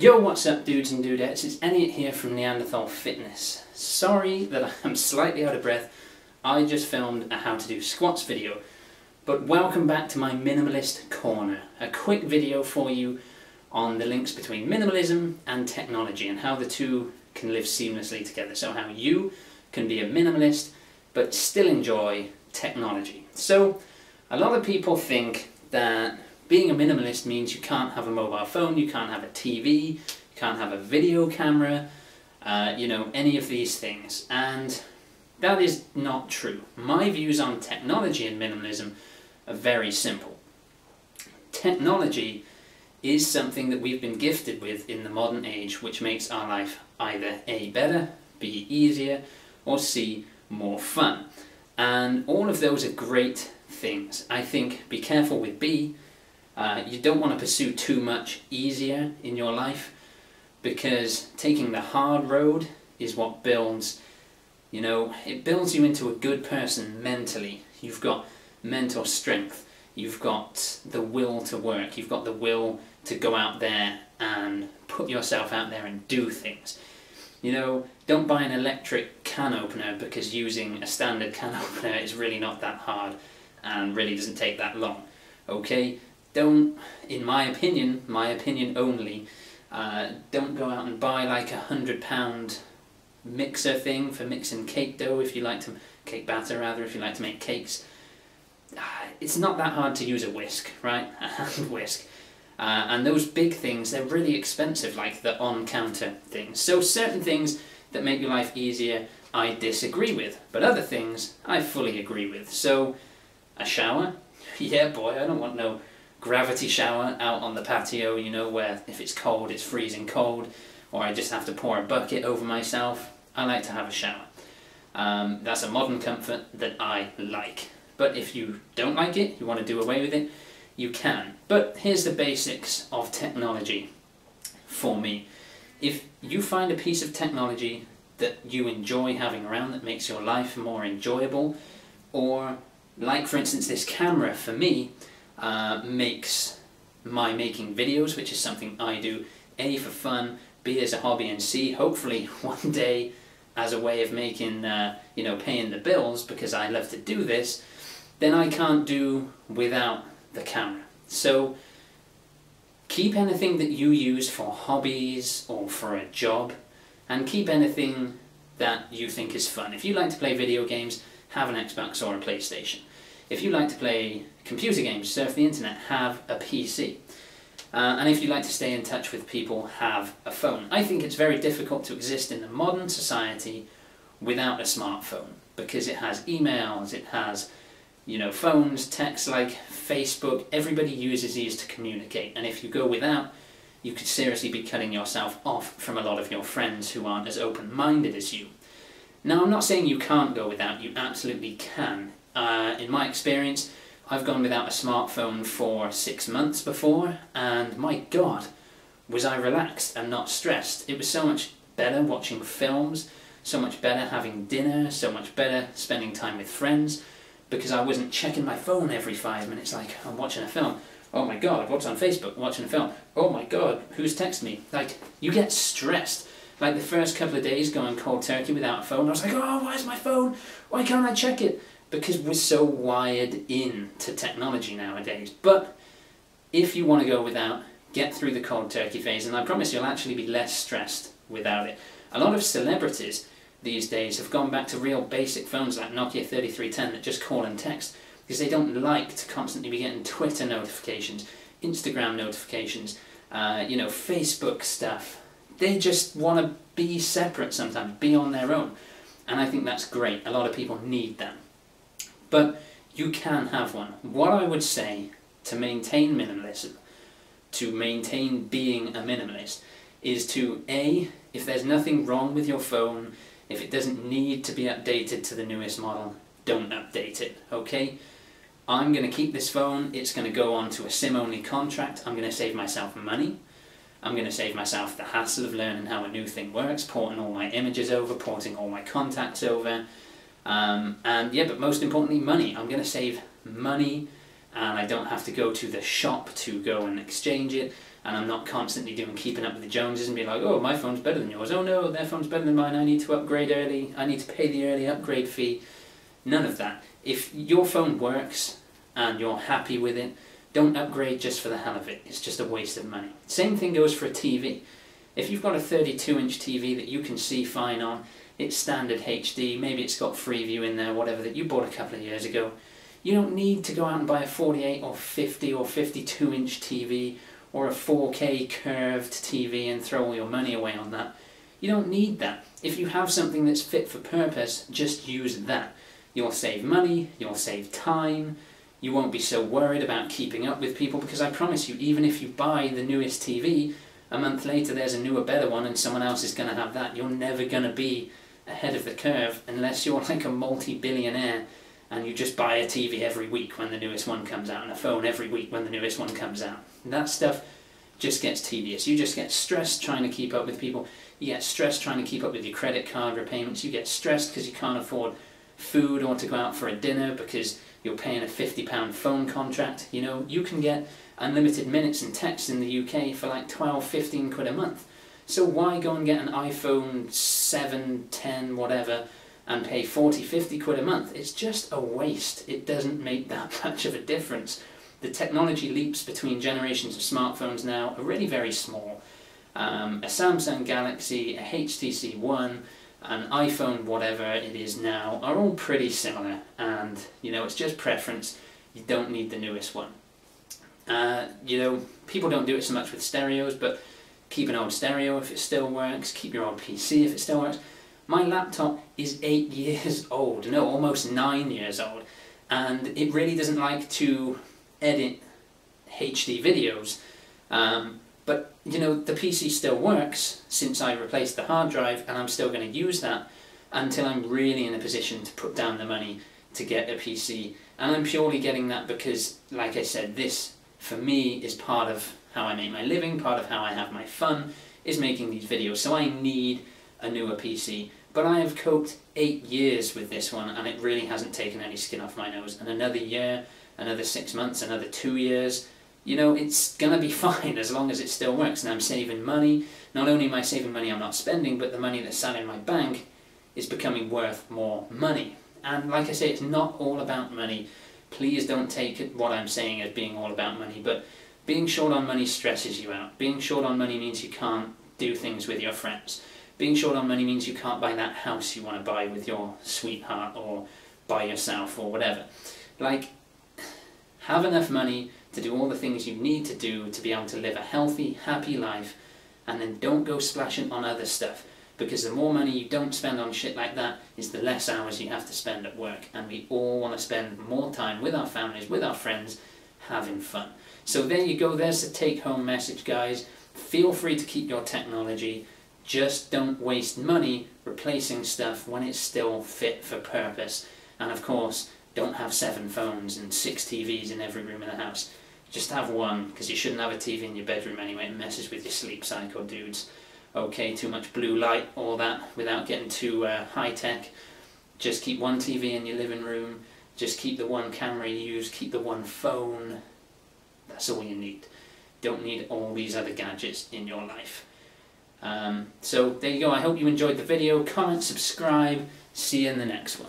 Yo, what's up dudes and dudettes, it's Elliot here from Neanderthal Fitness. Sorry that I'm slightly out of breath, I just filmed a how to do squats video. But welcome back to my Minimalist Corner, a quick video for you on the links between minimalism and technology and how the two can live seamlessly together. So how you can be a minimalist but still enjoy technology. So a lot of people think that being a minimalist means you can't have a mobile phone, you can't have a TV, you can't have a video camera, any of these things. And that is not true. My views on technology and minimalism are very simple. Technology is something that we've been gifted with in the modern age, which makes our life either A, better, B, easier, or C, more fun. And all of those are great things. I think be careful with B. You don't want to pursue too much easier in your life, because taking the hard road is what builds, it builds you into a good person mentally. You've got mental strength, you've got the will to work, you've got the will to go out there and put yourself out there and do things. Don't buy an electric can opener because using a standard can opener is really not that hard and really doesn't take that long, okay? Don't, in my opinion only, don't go out and buy like £100 mixer thing for mixing cake dough cake batter rather, if you like to make cakes. It's not that hard to use a whisk, right? A hand whisk. And those big things, they're really expensive, like the on-counter things. So certain things that make your life easier, I disagree with. But other things, I fully agree with. So, a shower? Yeah boy, I don't want no gravity shower out on the patio, where if it's cold, it's freezing cold, or I just have to pour a bucket over myself. I like to have a shower. That's a modern comfort that I like. But if you don't like it, you want to do away with it, you can. But here's the basics of technology for me. If you find a piece of technology that you enjoy having around, that makes your life more enjoyable, or like for instance this camera for me, makes my making videos, which is something I do, A, for fun, B, as a hobby, and C, hopefully one day as a way of making, paying the bills, because I love to do this, then I can't do without the camera. So keep anything that you use for hobbies or for a job, and keep anything that you think is fun. If you like to play video games, have an Xbox or a PlayStation. If you like to play computer games, surf the internet, have a PC. And if you like to stay in touch with people, have a phone. I think it's very difficult to exist in the modern society without a smartphone, because it has emails, it has, phones, texts like Facebook. Everybody uses these to communicate, and if you go without, you could seriously be cutting yourself off from a lot of your friends who aren't as open-minded as you. Now, I'm not saying you can't go without, you absolutely can. In my experience, I've gone without a smartphone for 6 months before, and my God, was I relaxed and not stressed. It was so much better watching films, so much better having dinner, so much better spending time with friends, because I wasn't checking my phone every 5 minutes like, I'm watching a film. Oh my God, what's on Facebook? Watching a film. Oh my God, who's texted me? Like, you get stressed. Like the first couple of days going cold turkey without a phone, I was like, oh, where's my phone? Why can't I check it? Because we're so wired into technology nowadays. But if you want to go without, get through the cold turkey phase, and I promise you'll actually be less stressed without it. A lot of celebrities these days have gone back to real basic phones like Nokia 3310 that just call and text, because they don't like to constantly be getting Twitter notifications, Instagram notifications, Facebook stuff. They just want to be separate sometimes, be on their own. And I think that's great. A lot of people need that. But you can have one. What I would say to maintain minimalism, to maintain being a minimalist, is to A, if there's nothing wrong with your phone, if it doesn't need to be updated to the newest model, don't update it, okay? I'm going to keep this phone, it's going to go on to a SIM-only contract, I'm going to save myself money, I'm going to save myself the hassle of learning how a new thing works, porting all my images over, porting all my contacts over, but most importantly, money. I'm going to save money, and I don't have to go to the shop to go and exchange it. and I'm not constantly doing keeping up with the Joneses and being like, oh, my phone's better than yours, oh no, their phone's better than mine, I need to upgrade early, I need to pay the early upgrade fee. None of that. If your phone works and you're happy with it, don't upgrade just for the hell of it. It's just a waste of money. Same thing goes for a TV. If you've got a 32-inch TV that you can see fine on, it's standard HD, maybe it's got Freeview in there, whatever, that you bought a couple of years ago, you don't need to go out and buy a 48 or 50 or 52-inch TV or a 4K curved TV and throw all your money away on that. You don't need that. If you have something that's fit for purpose, just use that. You'll save money, you'll save time, you won't be so worried about keeping up with people, because I promise you, even if you buy the newest TV, a month later there's a newer, better one and someone else is going to have that. You're never going to be ahead of the curve unless you're like a multi-billionaire and you just buy a TV every week when the newest one comes out and a phone every week when the newest one comes out. And that stuff just gets tedious. You just get stressed trying to keep up with people. You get stressed trying to keep up with your credit card repayments. You get stressed because you can't afford food or to go out for a dinner because you're paying a £50 phone contract. You know, you can get unlimited minutes and texts in the UK for like 12, 15 quid a month. So why go and get an iPhone 7, 10, whatever, and pay 40, 50 quid a month? It's just a waste. It doesn't make that much of a difference. The technology leaps between generations of smartphones now are really very small. A Samsung Galaxy, a HTC One, an iPhone, whatever it is now, are all pretty similar, and you know, it's just preference. You don't need the newest one. You know, people don't do it so much with stereos, but keep an old stereo if it still works, keep your old PC if it still works. My laptop is 8 years old, no, almost 9 years old, and it really doesn't like to edit HD videos, but you know, the PC still works since I replaced the hard drive, and I'm still going to use that until I'm really in a position to put down the money to get a PC. And I'm purely getting that because, like I said, this for me is part of how I make my living, part of how I have my fun, is making these videos. So I need a newer PC. But I have coped 8 years with this one, and it really hasn't taken any skin off my nose. And another year, another 6 months, another 2 years, you know, it's gonna be fine as long as it still works. And I'm saving money. Not only am I saving money I'm not spending, but the money that's sat in my bank is becoming worth more money. And like I say, it's not all about money. Please don't take what I'm saying as being all about money, but being short on money stresses you out. Being short on money means you can't do things with your friends. Being short on money means you can't buy that house you want to buy with your sweetheart or by yourself or whatever. Like, have enough money to do all the things you need to do to be able to live a healthy, happy life, and then don't go splashing on other stuff, because the more money you don't spend on shit like that is the less hours you have to spend at work, and we all want to spend more time with our families, with our friends, having fun. So there you go, there's the take-home message, guys. Feel free to keep your technology, just don't waste money replacing stuff when it's still fit for purpose. And of course, don't have 7 phones and 6 TVs in every room in the house. Just have one, because you shouldn't have a TV in your bedroom anyway. It messes with your sleep cycle, dudes. Okay, too much blue light, all that, without getting too high-tech. Just keep one TV in your living room. Just keep the one camera you use. Keep the one phone. That's all you need. Don't need all these other gadgets in your life. So there you go. I hope you enjoyed the video. Comment, subscribe. See you in the next one.